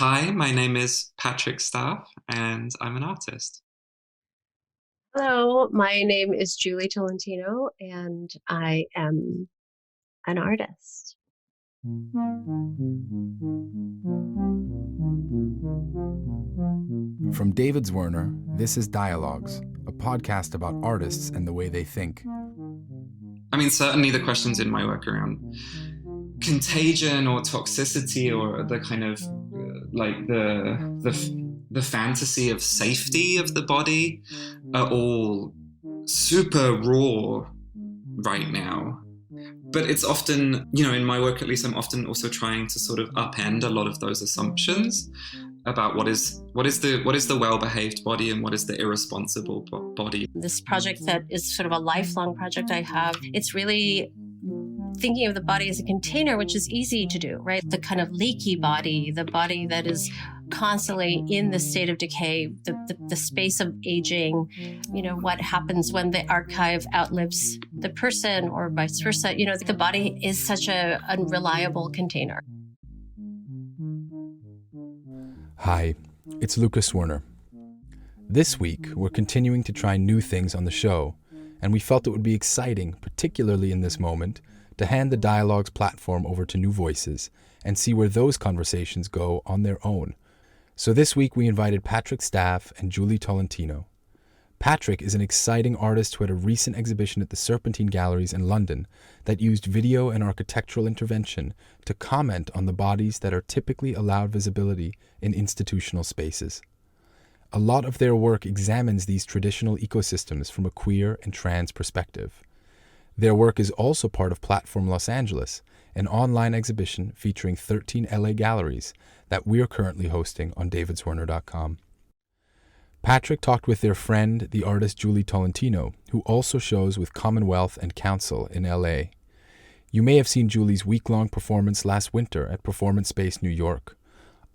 Hi, my name is Patrick Staff, and I'm an artist. Hello, my name is Julie Tolentino, and I am an artist. From David Zwirner, this is Dialogues, a podcast about artists and the way they think. I mean, certainly the questions in my work around contagion or toxicity or the kind of like the fantasy of safety of the body are all super raw right now. But it's often, in my work at least, I'm often also trying to sort of upend a lot of those assumptions about what is the well-behaved body and what is the irresponsible body. This project that is sort of a lifelong project I have, it's really thinking of the body as a container, which is easy to do, right? The kind of leaky body, the body that is constantly in the state of decay, the space of aging, what happens when the archive outlives the person or vice versa. The body is such an unreliable container. Hi, it's Lucas Zwirner. This week, we're continuing to try new things on the show, and we felt it would be exciting, particularly in this moment, to hand the Dialogues platform over to new voices and see where those conversations go on their own. So this week we invited Patrick Staff and Julie Tolentino. Patrick is an exciting artist who had a recent exhibition at the Serpentine Galleries in London that used video and architectural intervention to comment on the bodies that are typically allowed visibility in institutional spaces. A lot of their work examines these traditional ecosystems from a queer and trans perspective. Their work is also part of Platform Los Angeles, an online exhibition featuring 13 LA galleries that we're currently hosting on davidzwirner.com. Patrick talked with their friend, the artist Julie Tolentino, who also shows with Commonwealth and Council in LA. You may have seen Julie's week-long performance last winter at Performance Space New York.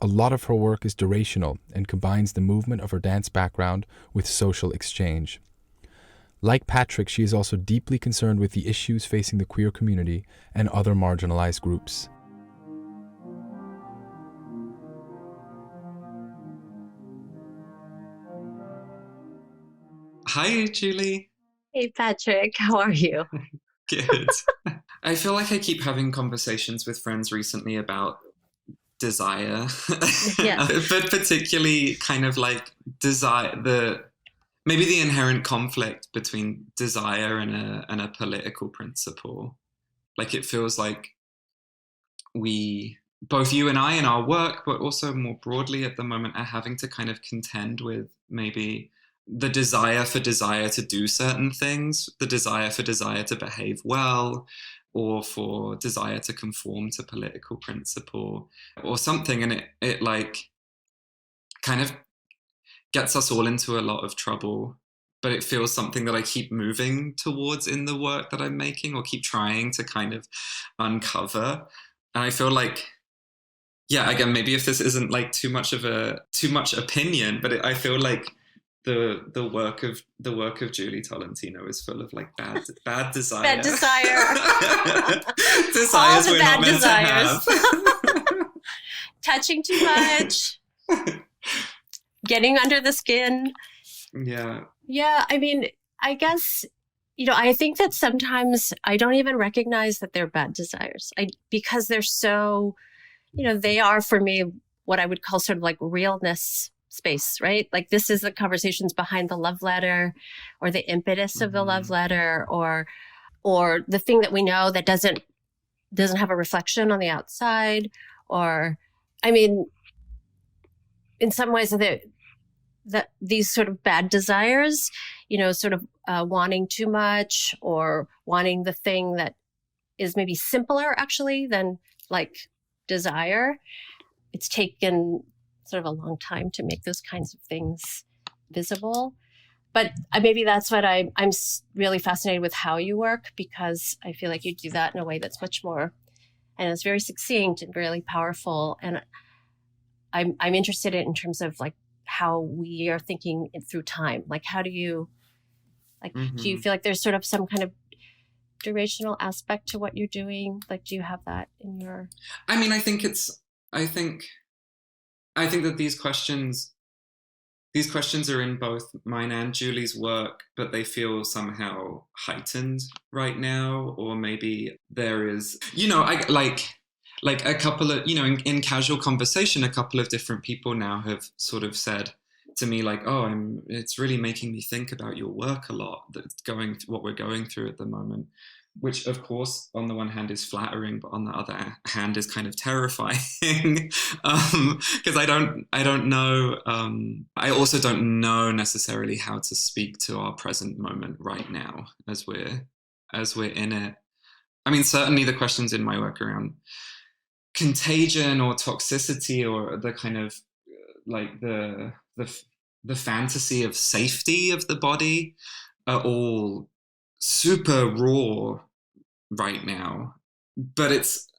A lot of her work is durational and combines the movement of her dance background with social exchange. Like Patrick, she is also deeply concerned with the issues facing the queer community and other marginalized groups. Hi, Julie. Hey, Patrick, how are you? Good. I feel like I keep having conversations with friends recently about desire, Yeah. but particularly kind of like maybe the inherent conflict between desire and a political principle. Like it feels like both you and I in our work, but also more broadly at the moment, are having to kind of contend with maybe the desire for desire to do certain things, the desire for desire to behave well, or for desire to conform to political principle or something. And it like kind of gets us all into a lot of trouble, but it feels something that I keep moving towards in the work that I'm making or keep trying to kind of uncover. And I feel like, yeah, again, maybe if this isn't like too much opinion, but I feel like the work of Julie Tolentino is full of like bad desire. Bad desire. Desires All the we're bad not meant desires. to have. Touching too much. Getting under the skin. Yeah. Yeah, I mean, I guess, I think that sometimes I don't even recognize that they're bad desires. Because they're so, they are for me what I would call sort of like realness space, right? Like this is the conversations behind the love letter or the impetus of the love letter or the thing that we know that doesn't have a reflection on the outside. Or, I mean, in some ways that these sort of bad desires, sort of wanting too much or wanting the thing that is maybe simpler actually than like desire. It's taken sort of a long time to make those kinds of things visible. But maybe that's what I'm really fascinated with how you work, because I feel like you do that in a way that's much more, and it's very succinct and really powerful. And I'm interested in terms of like how we are thinking through time. Like how do you, do you feel like there's sort of some kind of durational aspect to what you're doing? Like, do you have that in your... I mean, I think I think that these questions are in both mine and Julie's work, but they feel somehow heightened right now. Or maybe there is, I like a couple of, in casual conversation, a couple of different people now have sort of said to me, like, oh, it's really making me think about your work a lot, that's what we're going through at the moment, which of course on the one hand is flattering, but on the other hand is kind of terrifying. Because I don't know, I also don't know necessarily how to speak to our present moment right now as we're in it. I mean, certainly the questions in my work around contagion or toxicity, or the kind of like the fantasy of safety of the body, are all super raw right now. But it's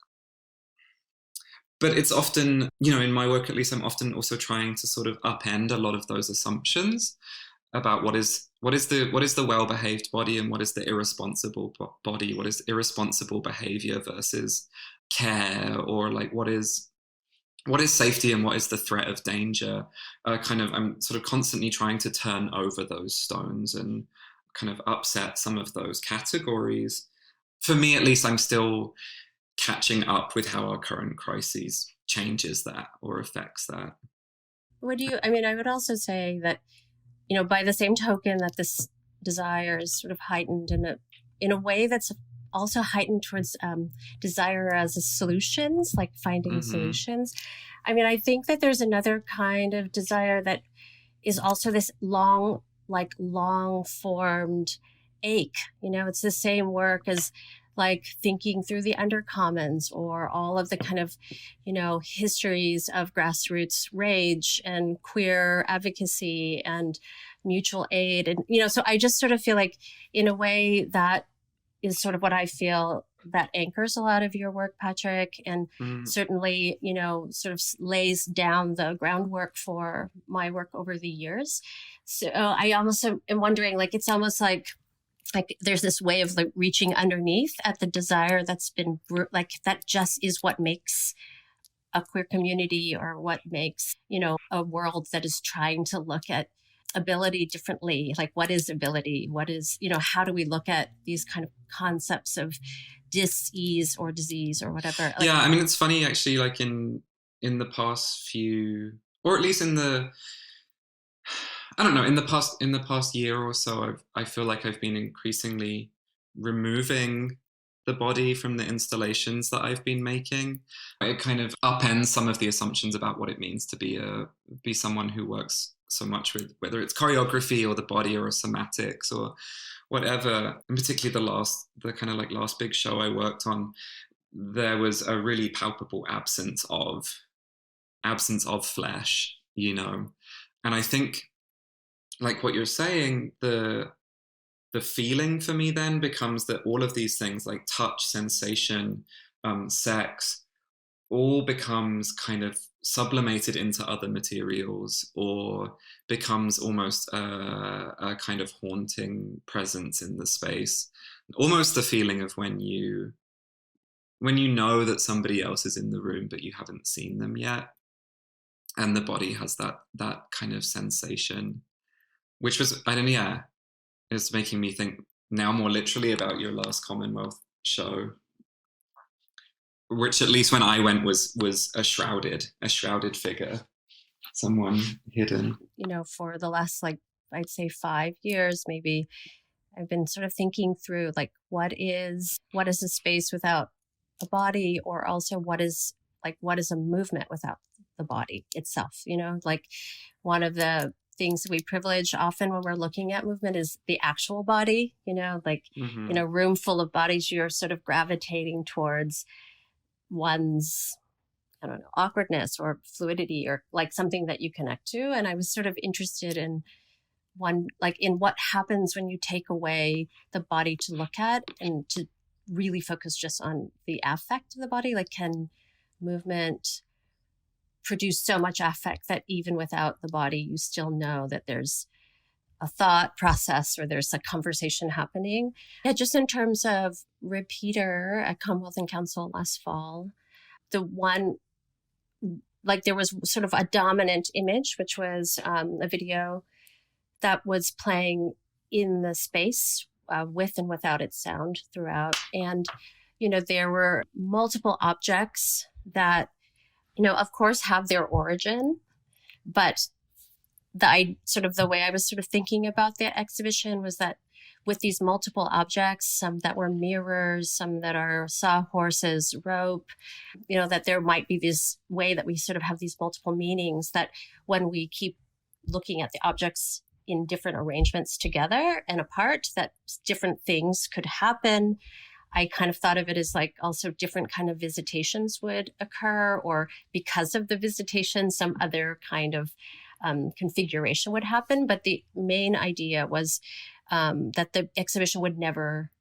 often, in my work at least, I'm often also trying to sort of upend a lot of those assumptions about what is the well-behaved body and what is the irresponsible body, what is irresponsible behavior versus care, or like what is safety and what is the threat of danger. I'm sort of constantly trying to turn over those stones and kind of upset some of those categories. For me, at least, I'm still catching up with how our current crises changes that or affects that. I would also say that, by the same token that this desire is sort of heightened in a way that's also heightened towards desire as solutions, like finding solutions. I think that there's another kind of desire that is also this long formed ache. It's the same work as like thinking through the undercommons, or all of the kind of, histories of grassroots rage and queer advocacy and mutual aid. And, so I just sort of feel like, in a way, that is sort of what I feel that anchors a lot of your work, Patrick, and certainly, sort of lays down the groundwork for my work over the years. So I almost am wondering, like, it's almost like there's this way of like reaching underneath at the desire that's been like, that just is what makes a queer community, or what makes, a world that is trying to look at ability differently. Like, what is ability? What is, how do we look at these kind of concepts of dis-ease or disease or whatever? Like, yeah, it's funny actually, like in the past few, or at least in the, I don't know, in the past year or so, I feel like I've been increasingly removing the body from the installations that I've been making. It kind of upends some of the assumptions about what it means to be someone who works so much with, whether it's choreography or the body or somatics or whatever. And particularly the kind of like last big show I worked on, there was a really palpable absence of flesh, and I think, like what you're saying, the feeling for me then becomes that all of these things like touch, sensation, sex, all becomes kind of sublimated into other materials, or becomes almost a kind of haunting presence in the space. Almost the feeling of when you know that somebody else is in the room but you haven't seen them yet, and the body has that kind of sensation, which was, it's making me think now more literally about your last Commonwealth show, which at least when I went was a shrouded figure, someone hidden. For the last, like, I'd say 5 years, maybe, I've been sort of thinking through, like, what is a space without a body, or also what is a movement without the body itself, like one of the things that we privilege often when we're looking at movement is the actual body, like, in a room full of bodies, you're sort of gravitating towards one's, I don't know, awkwardness or fluidity, or like something that you connect to. And I was sort of interested in in what happens when you take away the body to look at and to really focus just on the affect of the body. Like, can movement produce so much affect that even without the body, you still know that there's a thought process or there's a conversation happening? Yeah, just in terms of Repeater at Commonwealth and Council last fall, the one like there was sort of a dominant image, which was a video that was playing in the space with and without its sound throughout. And, there were multiple objects that, of course, have their origin, but the way I was sort of thinking about the exhibition was that with these multiple objects, some that were mirrors, some that are sawhorses, rope, that there might be this way that we sort of have these multiple meanings, that when we keep looking at the objects in different arrangements together and apart, that different things could happen. I kind of thought of it as like also different kind of visitations would occur, or because of the visitation, some other kind of configuration would happen. But the main idea was that the exhibition would never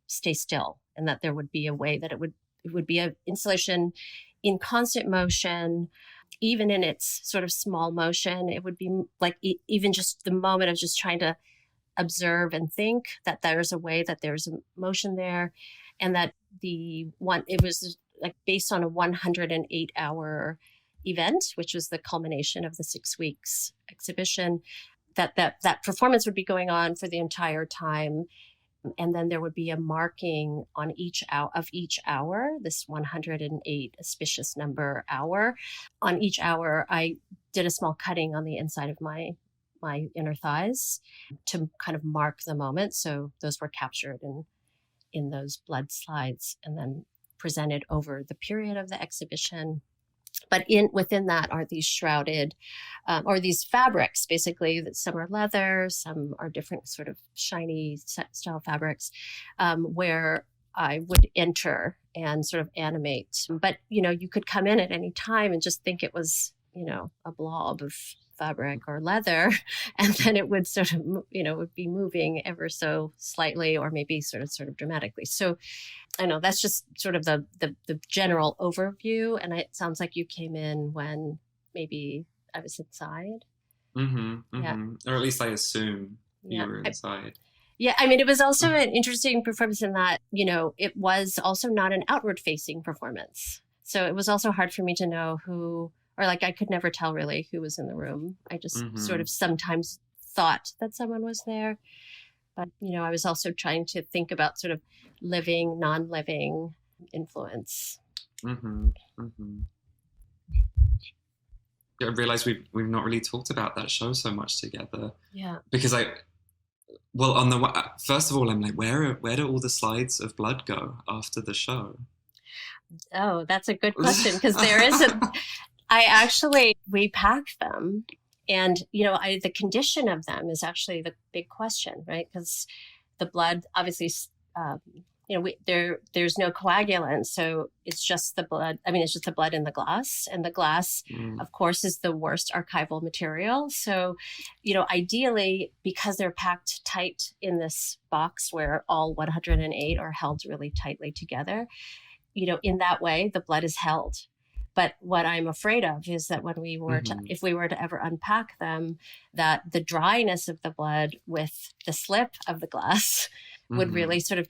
stay still, and that there would be a way that it would be an installation in constant motion. Even in its sort of small motion, it would be like even just the moment of just trying to observe and think that there's a way, that there's a motion there, and that it was like based on a 108-hour event, which was the culmination of the 6 weeks exhibition, that performance would be going on for the entire time. And then there would be a marking on each hour, this 108 auspicious number hour. On each hour, I did a small cutting on the inside of my inner thighs to kind of mark the moment. So those were captured in those blood slides and then presented over the period of the exhibition. But within that are these shrouded, or these fabrics, basically, that some are leather, some are different sort of shiny style fabrics, where I would enter and sort of animate. But, you could come in at any time and just think it was, a blob of fabric or leather, and then it would sort of, would be moving ever so slightly, or maybe sort of dramatically. So I know that's just sort of the general overview. And it sounds like you came in when maybe I was inside. Yeah. Or at least I assume you were inside. Yeah. I mean, it was also an interesting performance in that, it was also not an outward facing performance. So it was also hard for me to know who, or like I could never tell really who was in the room. I just sort of sometimes thought that someone was there. But, I was also trying to think about sort of living, non-living influence. I realize we've not really talked about that show so much together. Yeah. Because first of all, I'm like, where do all the slides of blood go after the show? Oh, that's a good question, because there is we pack them. And, the condition of them is actually the big question, right? Because the blood, obviously, there's no coagulant. So it's just the blood. I mean, it's just the blood in the glass. And the glass, of course, is the worst archival material. So, ideally, because they're packed tight in this box where all 108 are held really tightly together, in that way, the blood is held. But what I'm afraid of is that when if we were to ever unpack them, that the dryness of the blood with the slip of the glass would really sort of,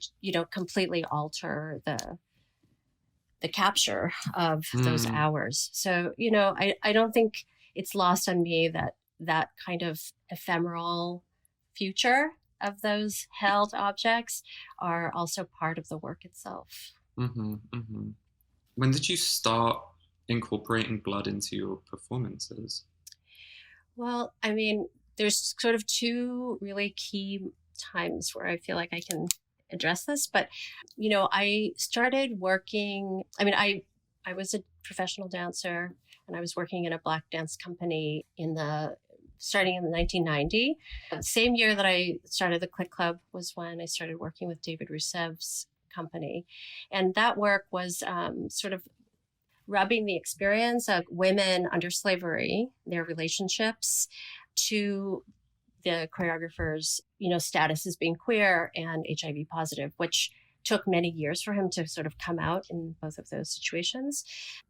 completely alter the capture of those hours. So, I don't think it's lost on me that kind of ephemeral future of those held objects are also part of the work itself. When did you start incorporating blood into your performances? Well, I mean, there's sort of two really key times where I feel like I can address this, but I started working. I mean, I was a professional dancer, and I was working in a Black dance company starting in 1990. The same year that I started the Click Club was when I started working with David Roussev's company, and that work was sort of rubbing the experience of women under slavery, their relationships, to the choreographer's, status as being queer and HIV positive, which took many years for him to sort of come out in both of those situations.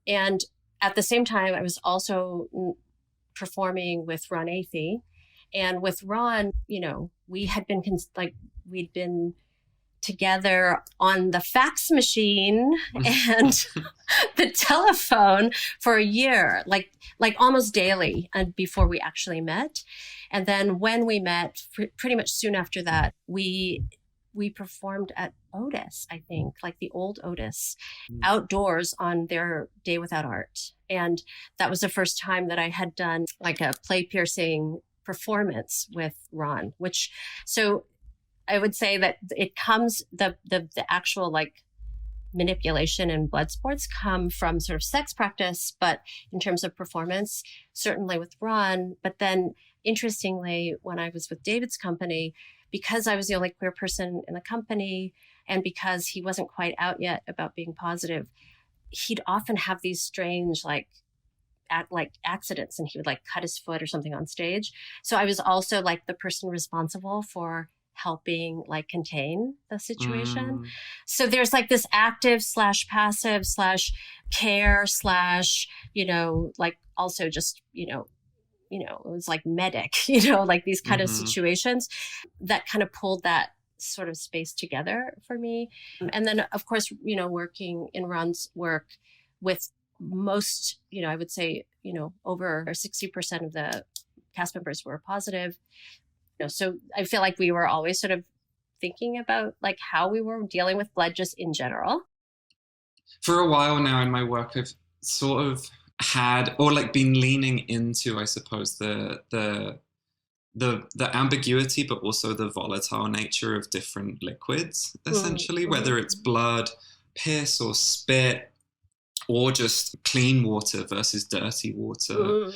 And at the same time, I was also performing with Ron Athey. And with Ron, we had been we'd been together on the fax machine and the telephone for a year, like almost daily, and before we actually met. And then when we met, pretty much soon after that, we performed at Otis, I think, like the old Otis, outdoors on their Day Without Art. And that was the first time that I had done like a play piercing performance with Ron, which, so I would say that it comes, the actual like manipulation and blood sports come from sort of sex practice, but in terms of performance, certainly with Ron. But then interestingly, when I was with David's company, because I was the only queer person in the company and because he wasn't quite out yet about being positive, he'd often have these strange like accidents, and he would like cut his foot or something on stage. So I was also like the person responsible for helping like contain the situation. So there's like this active / passive / care / like also just, it was like medic, like these kind of situations that kind of pulled that sort of space together for me. And then of course, working in Ron's work with most, I would say, over 60% of the cast members were positive. So I feel like we were always sort of thinking about like how we were dealing with blood just in general. For a while now in my work, I've sort of had, or like been leaning into, I suppose, the ambiguity, but also the volatile nature of different liquids, essentially, whether it's blood, piss or spit, or just clean water versus dirty water.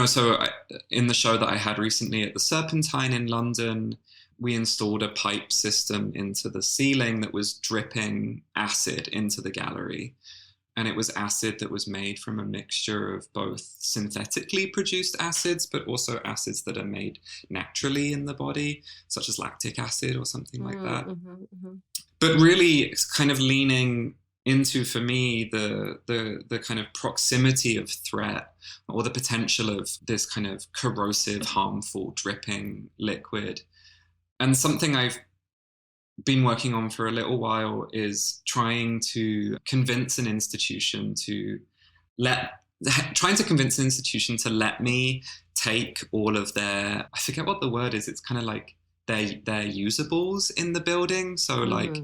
So in the show that I had recently at the Serpentine in London, we installed a pipe system into the ceiling that was dripping acid into the gallery. And it was acid that was made from a mixture of both synthetically produced acids, but also acids that are made naturally in the body, such as lactic acid or something like that. But really it's kind of leaning into, for me, the kind of proximity of threat or the potential of this kind of corrosive, harmful, dripping liquid. And something I've been working on for a little while is trying to convince an institution to let me take all of their, I forget what the word is, it's kind of like their usables in the building. So like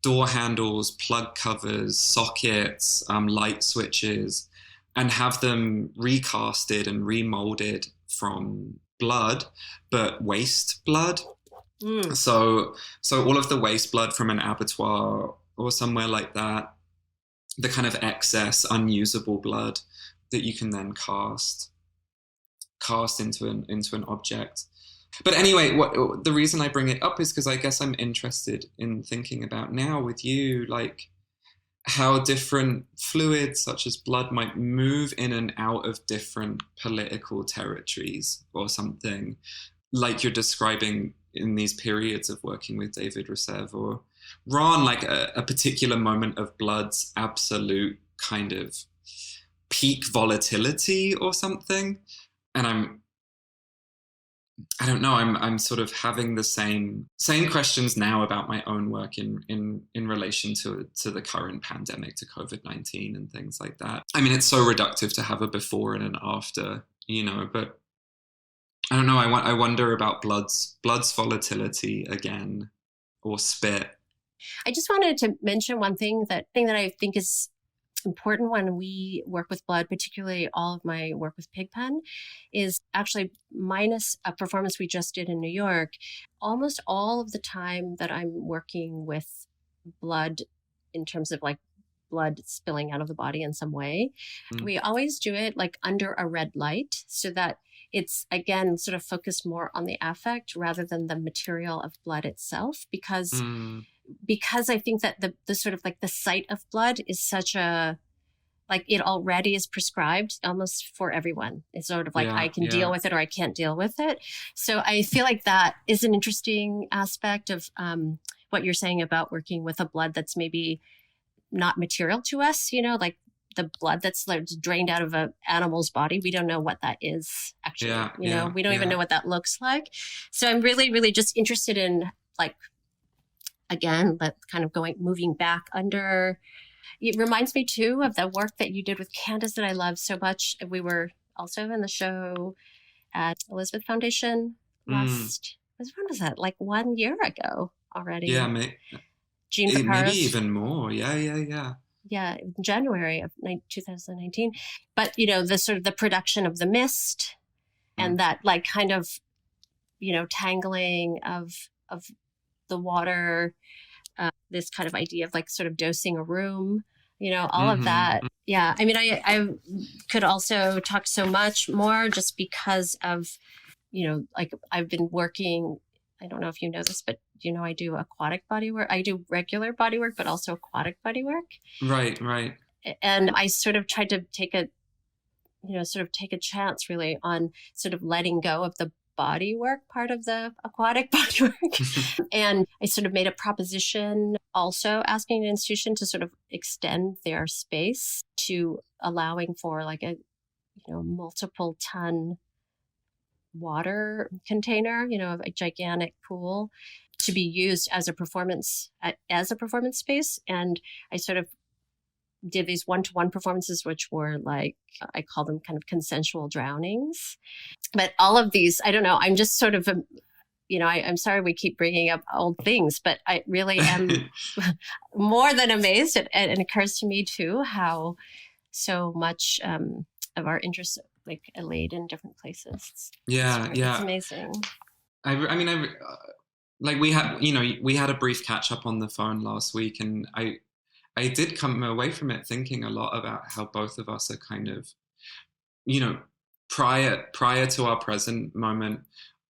door handles, plug covers, sockets, light switches, and have them recasted and remolded from blood, but waste blood. So all of the waste blood from an abattoir or somewhere like that, the kind of excess unusable blood that you can then cast into an object. But anyway, the reason I bring it up is because I guess I'm interested in thinking about now with you, like how different fluids such as blood might move in and out of different political territories or something, like you're describing in these periods of working with David Zwirner or Ron, like a particular moment of blood's absolute kind of peak volatility or something. And I don't know, I'm sort of having the same questions now about my own work in relation to the current pandemic, to COVID-19 and things like that. I mean, it's so reductive to have a before and an after, but I don't know, I wonder about blood's volatility again, or spit. I just wanted to mention one thing that I think is important when we work with blood, particularly all of my work with Pigpen, is actually, minus a performance we just did in New York, almost all of the time that I'm working with blood in terms of like blood spilling out of the body in some way, we always do it like under a red light, so that it's, again, sort of focused more on the affect rather than the material of blood itself, because I think that the sort of like the sight of blood is such a, like, it already is prescribed almost for everyone. It's sort of like, I can deal with it or I can't deal with it. So I feel like that is an interesting aspect of what you're saying about working with a blood that's maybe not material to us, like the blood that's like drained out of an animal's body. We don't know what that is actually, we don't even know what that looks like. So I'm really, really just interested in like again, but kind of moving back under. It reminds me too of the work that you did with Candace that I love so much. We were also in the show at Elizabeth Foundation when was that? Like 1 year ago already. Yeah, Jean maybe Vacaros. even more. Yeah. Yeah, January of 2019. But, the sort of the production of the mist and that like kind of, tangling of the water, this kind of idea of like sort of dosing a room, all of that. Yeah. I mean, I could also talk so much more just because of, like I've been working, I don't know if you know this, but I do aquatic body work. I do regular body work, but also aquatic body work. Right. And I sort of tried to take a chance really on sort of letting go of the body work part of the aquatic body work. And I sort of made a proposition also asking an institution to sort of extend their space to allowing for like a, multiple ton water container, a gigantic pool to be used as a performance space. And I sort of did these one-to-one performances, which were like, I call them kind of consensual drownings. But all of these, I don't know, I'm just sort of, I'm sorry we keep bringing up old things, but I really am more than amazed. And it occurs to me too, how so much of our interests like laid in different places. It's amazing. We had a brief catch up on the phone last week, and I did come away from it thinking a lot about how both of us are kind of, prior to our present moment,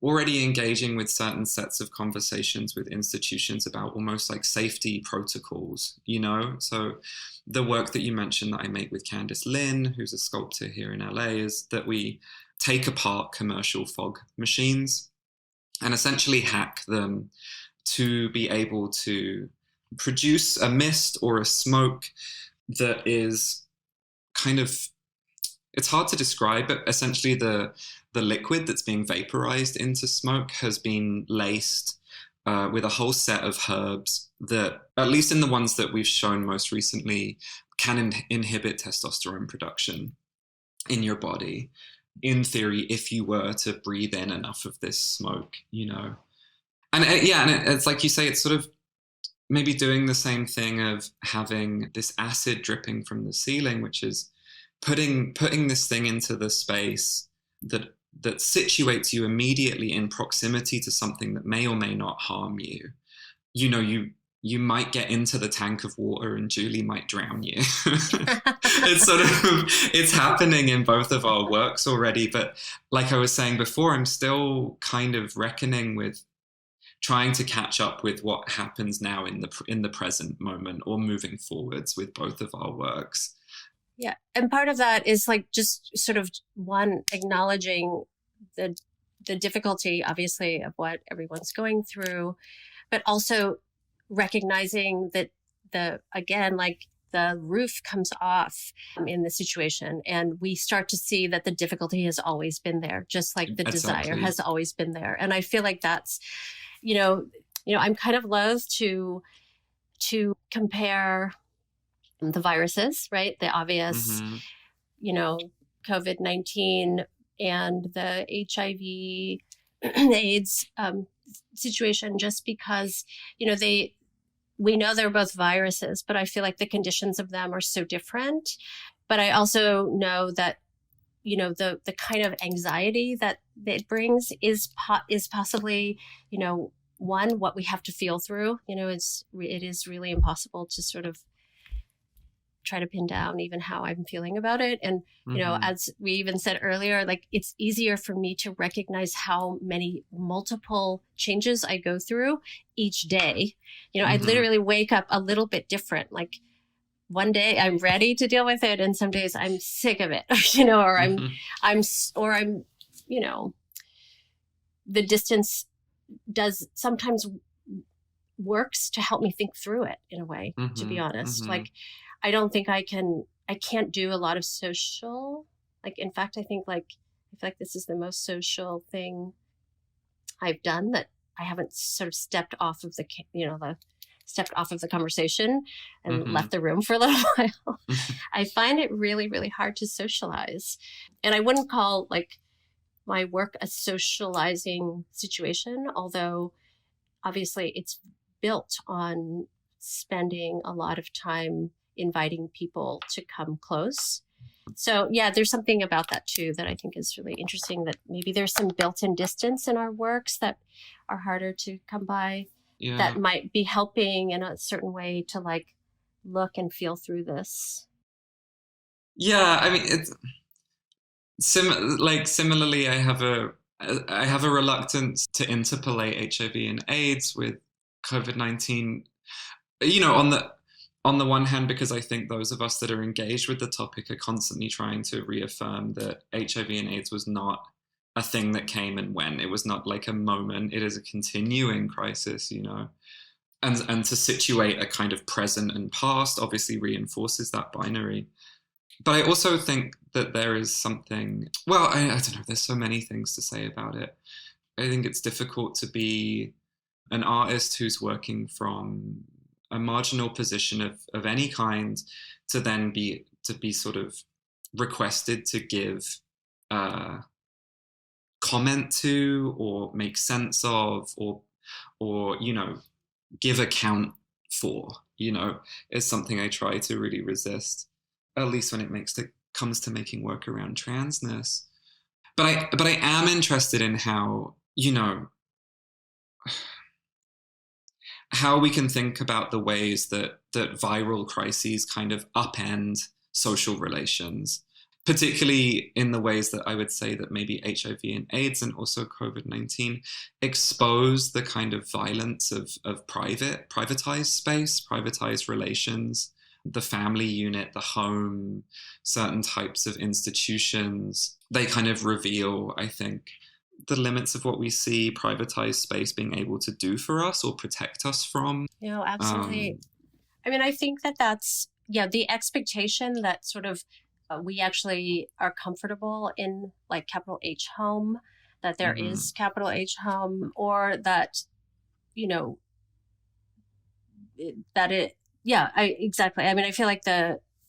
already engaging with certain sets of conversations with institutions about almost like safety protocols, So the work that you mentioned that I make with Candice Lynn, who's a sculptor here in LA, is that we take apart commercial fog machines and essentially hack them to be able to produce a mist or a smoke that is kind of, it's hard to describe, but essentially the liquid that's being vaporized into smoke has been laced with a whole set of herbs that, at least in the ones that we've shown most recently, can inhibit testosterone production in your body, in theory, if you were to breathe in enough of this smoke, And it's like you say, it's sort of maybe doing the same thing of having this acid dripping from the ceiling, which is putting this thing into the space that situates you immediately in proximity to something that may or may not harm you. You might get into the tank of water and Julie might drown you. It's happening in both of our works already. But like I was saying before, I'm still kind of reckoning with trying to catch up with what happens now in the present moment or moving forwards with both of our works. Yeah. And part of that is like just sort of acknowledging the difficulty, obviously, of what everyone's going through, but also recognizing that the roof comes off in the situation, and we start to see that the difficulty has always been there, just like the desire has always been there. And I feel like that's, I'm kind of loath to compare the viruses, right? The obvious, COVID-19 and the HIV AIDS situation, just because, we know they're both viruses, but I feel like the conditions of them are so different. But I also know that, the kind of anxiety that it brings is possibly, one, what we have to feel through. It is really impossible to sort of try to pin down even how I'm feeling about it. And, as we even said earlier, like it's easier for me to recognize how many multiple changes I go through each day. I literally wake up a little bit different. Like one day I'm ready to deal with it, and some days I'm sick of it, or I'm, the distance does sometimes works to help me think through it in a way, to be honest. Like, I don't think I can't do a lot of social, like, in fact, I feel like this is the most social thing I've done, that I haven't sort of stepped off of the stepped off of the conversation and Mm-hmm. left the room for a little while. I find it really, really hard to socialize. And I wouldn't call like my work a socializing situation, although obviously it's built on spending a lot of time inviting people to come close. So yeah, there's something about that too that I think is really interesting, that maybe there's some built-in distance in our works that are harder to come by, Yeah. that might be helping in a certain way to like look and feel through this. Yeah, I mean, it's similarly, I have a reluctance to interpolate HIV and AIDS with COVID-19. You know, on the one hand, because I think those of us that are engaged with the topic are constantly trying to reaffirm that HIV and AIDS was not a thing that came and went. It was not like a moment. It is a continuing crisis, you know. And to situate a kind of present and past obviously reinforces that binary. But I also think that there is something, well, I don't know, there's so many things to say about it. I think it's difficult to be an artist who's working from a marginal position of any kind to then be sort of requested to give comment to or make sense of or you know, give account for, you know, is something I try to really resist, at least when it comes to making work around transness. But I am interested in how, you know, how we can think about the ways that viral crises kind of upend social relations, particularly in the ways that I would say that maybe HIV and AIDS and also COVID-19 expose the kind of violence of privatized space, privatized relations, the family unit, the home, certain types of institutions. They kind of reveal, I think, the limits of what we see privatized space being able to do for us or protect us from. You know, absolutely. I mean, I think that's, yeah, the expectation that sort of we actually are comfortable in like capital H home, that there Mm-hmm. is capital H home, or that, you know, exactly. I mean, I feel like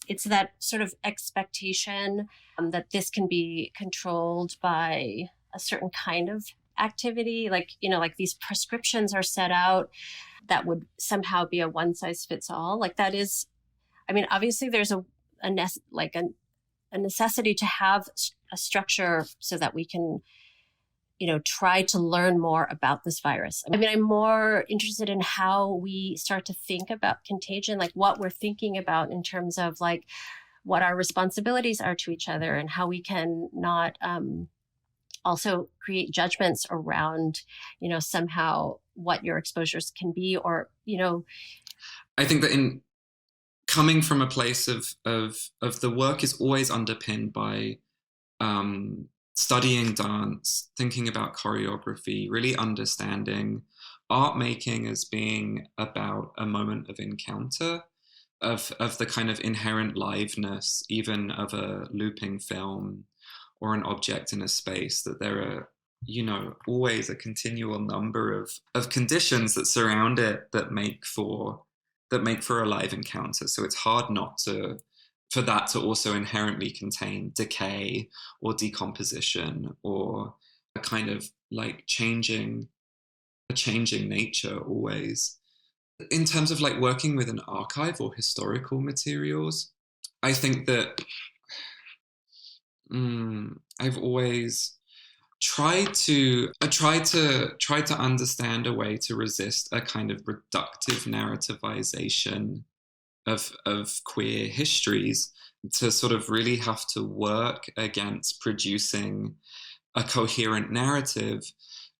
it's that sort of expectation that this can be controlled by a certain kind of activity, like, you know, like these prescriptions are set out that would somehow be a one size fits all. Like that is, I mean, obviously there's a necessity to have a structure so that we can, you know, try to learn more about this virus. I mean, I'm more interested in how we start to think about contagion, like what we're thinking about in terms of like what our responsibilities are to each other, and how we can not also create judgments around, you know, somehow what your exposures can be, or, you know. I think that in coming from a place of the work is always underpinned by studying dance, thinking about choreography, really understanding art making as being about a moment of encounter, of the kind of inherent liveness, even of a looping film or an object in a space, that there are, you know, always a continual number of conditions that surround it that make for a live encounter. So it's hard not for that to also inherently contain decay or decomposition or a kind of like changing nature always. In terms of like working with an archive or historical materials, I think that I've always tried to understand a way to resist a kind of reductive narrativization of queer histories, to sort of really have to work against producing a coherent narrative,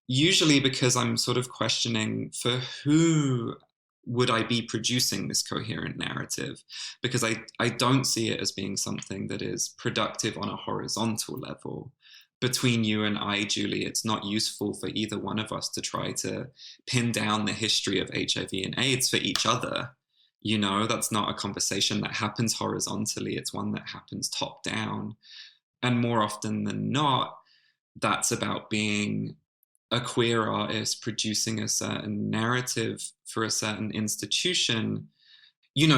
usually because I'm sort of questioning, for who would I be producing this coherent narrative? Because I don't see it as being something that is productive on a horizontal level. Between you and I, Julie, it's not useful for either one of us to try to pin down the history of HIV and AIDS for each other. You know, that's not a conversation that happens horizontally. It's one that happens top down. And more often than not, that's about being a queer artist producing a certain narrative for a certain institution,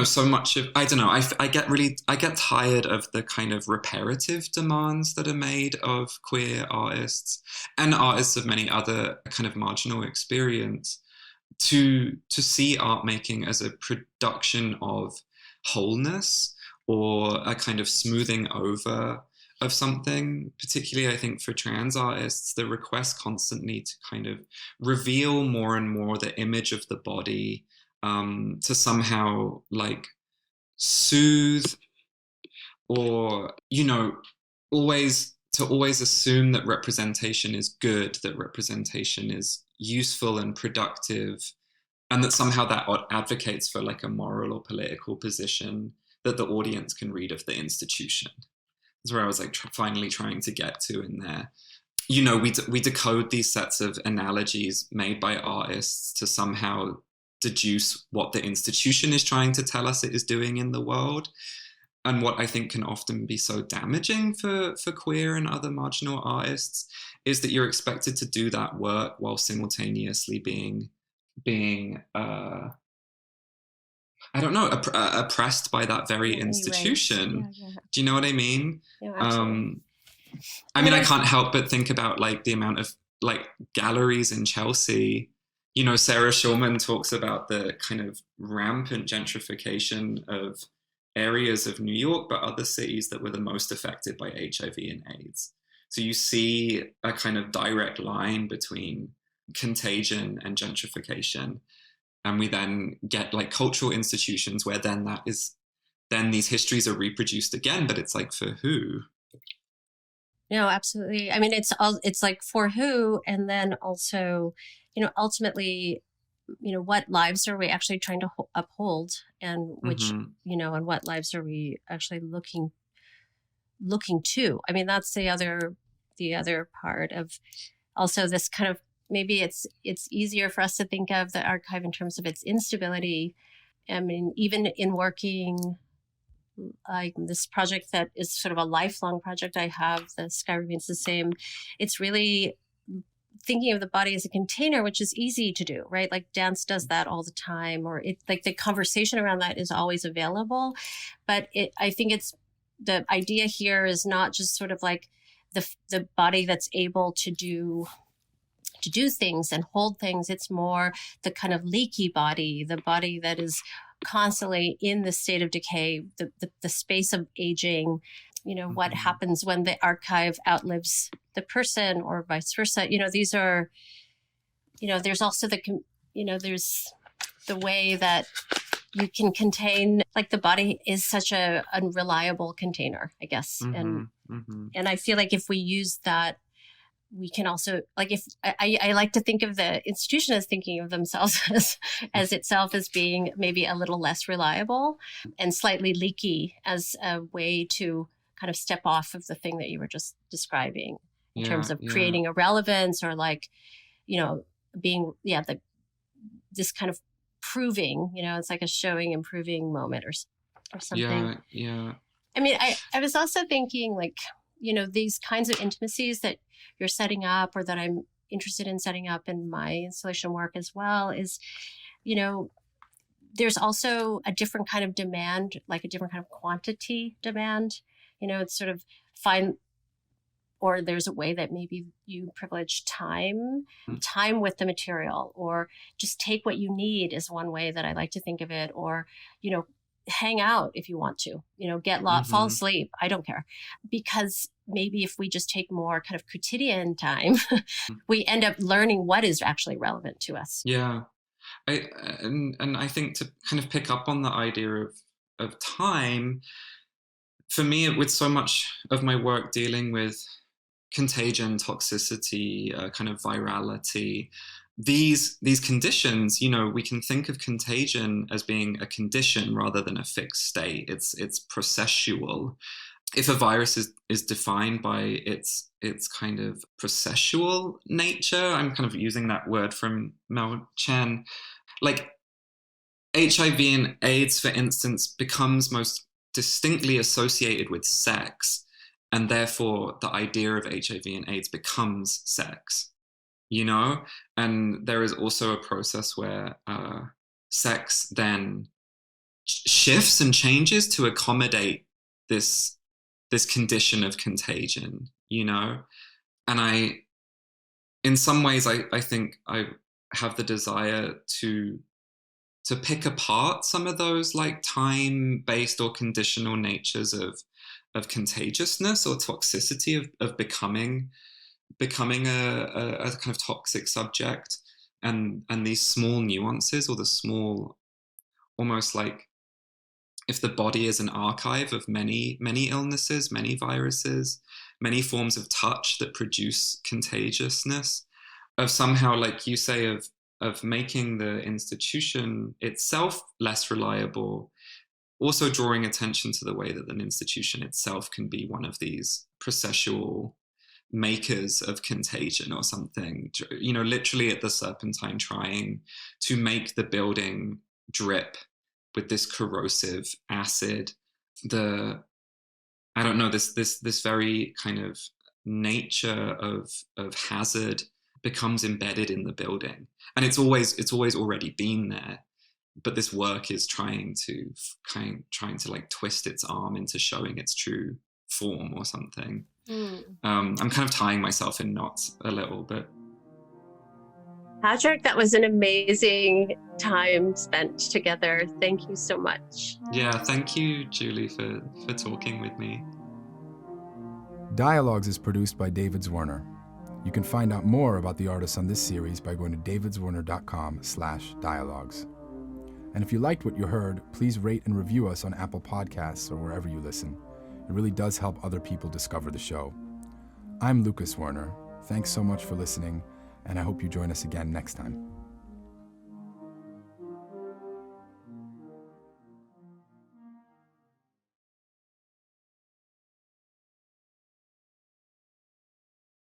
so much of, I don't know, I get tired of the kind of reparative demands that are made of queer artists and artists of many other kind of marginal experience to see art making as a production of wholeness or a kind of smoothing over of something. Particularly, I think for trans artists, the request constantly to kind of reveal more and more the image of the body, to somehow like soothe or, always assume that representation is good, that representation is useful and productive, and that somehow that advocates for like a moral or political position that the audience can read of the institution. That's where I was like finally trying to get to in there. We decode these sets of analogies made by artists to somehow deduce what the institution is trying to tell us it is doing in the world. And what I think can often be so damaging for queer and other marginal artists is that you're expected to do that work while simultaneously being I don't know, oppressed by that very institution. Yeah. Do you know what I mean? Yeah, absolutely. I can't help but think about like the amount of like galleries in Chelsea. Sarah Schulman talks about the kind of rampant gentrification of areas of New York, but other cities that were the most affected by HIV and AIDS. So you see a kind of direct line between contagion and gentrification. And we then get like cultural institutions where then these histories are reproduced again, but it's like for who? No, absolutely. I mean, it's like for who, and then also, ultimately, what lives are we actually trying to uphold, and which, and what lives are we actually looking to? I mean, that's the other part of also this kind of, maybe it's easier for us to think of the archive in terms of its instability. I mean, even in working like this project that is sort of a lifelong project I have, the Sky Remains the Same, it's really thinking of the body as a container, which is easy to do, right? Like dance does that all the time, or it like the conversation around that is always available. But I think it's the idea here is not just sort of like the body that's able to do things and hold things. It's more the kind of leaky body, the body that is constantly in the state of decay, the space of aging, what happens when the archive outlives the person or vice versa. These are, there's also there's the way that you can contain, like the body is such a unreliable container, I guess. And I feel like if we use that, we can also, like, if I like to think of the institution as thinking of themselves as itself as being maybe a little less reliable and slightly leaky as a way to kind of step off of the thing that you were just describing in terms of creating a relevance, or like, being, this kind of proving, it's like a showing and proving moment or something. Yeah. I mean, I was also thinking like, these kinds of intimacies that you're setting up, or that I'm interested in setting up in my installation work as well, is, there's also a different kind of demand, like a different kind of quantity demand. It's sort of or there's a way that maybe you privilege time with the material, or just take what you need is one way that I like to think of it, or, hang out if you want to, fall asleep. I don't care. Because maybe if we just take more kind of quotidian time, we end up learning what is actually relevant to us. Yeah. And I think to kind of pick up on the idea of time, for me, with so much of my work dealing with contagion, toxicity, kind of virality, these conditions, we can think of contagion as being a condition rather than a fixed state. It's processual. If a virus is defined by its kind of processual nature, I'm kind of using that word from Mel Chen, like HIV and AIDS, for instance, becomes most distinctly associated with sex, and therefore the idea of HIV and AIDS becomes sex. you know? And there is also a process where sex then shifts and changes to accommodate this condition of contagion, you know? And in some ways, I think I have the desire to pick apart some of those like time-based or conditional natures of contagiousness or toxicity of becoming a kind of toxic subject, and these small nuances, or the small, almost like if the body is an archive of many illnesses, many viruses, many forms of touch that produce contagiousness, of somehow, like you say, of making the institution itself less reliable, also drawing attention to the way that an institution itself can be one of these processual makers of contagion or something, you know, literally at the Serpentine trying to make the building drip with this corrosive acid. I don't know, this very kind of nature of hazard becomes embedded in the building, and it's always already been there, but this work is trying to like twist its arm into showing its true form or something. I'm kind of tying myself in knots a little bit. Patrick, that was an amazing time spent together. Thank you so much. Yeah, thank you, Julie, for talking with me. Dialogues is produced by David Zwirner. You can find out more about the artists on this series by going to davidzwirner.com/dialogues. And if you liked what you heard, please rate and review us on Apple Podcasts or wherever you listen. It really does help other people discover the show. I'm Lucas Zwirner. Thanks so much for listening, and I hope you join us again next time.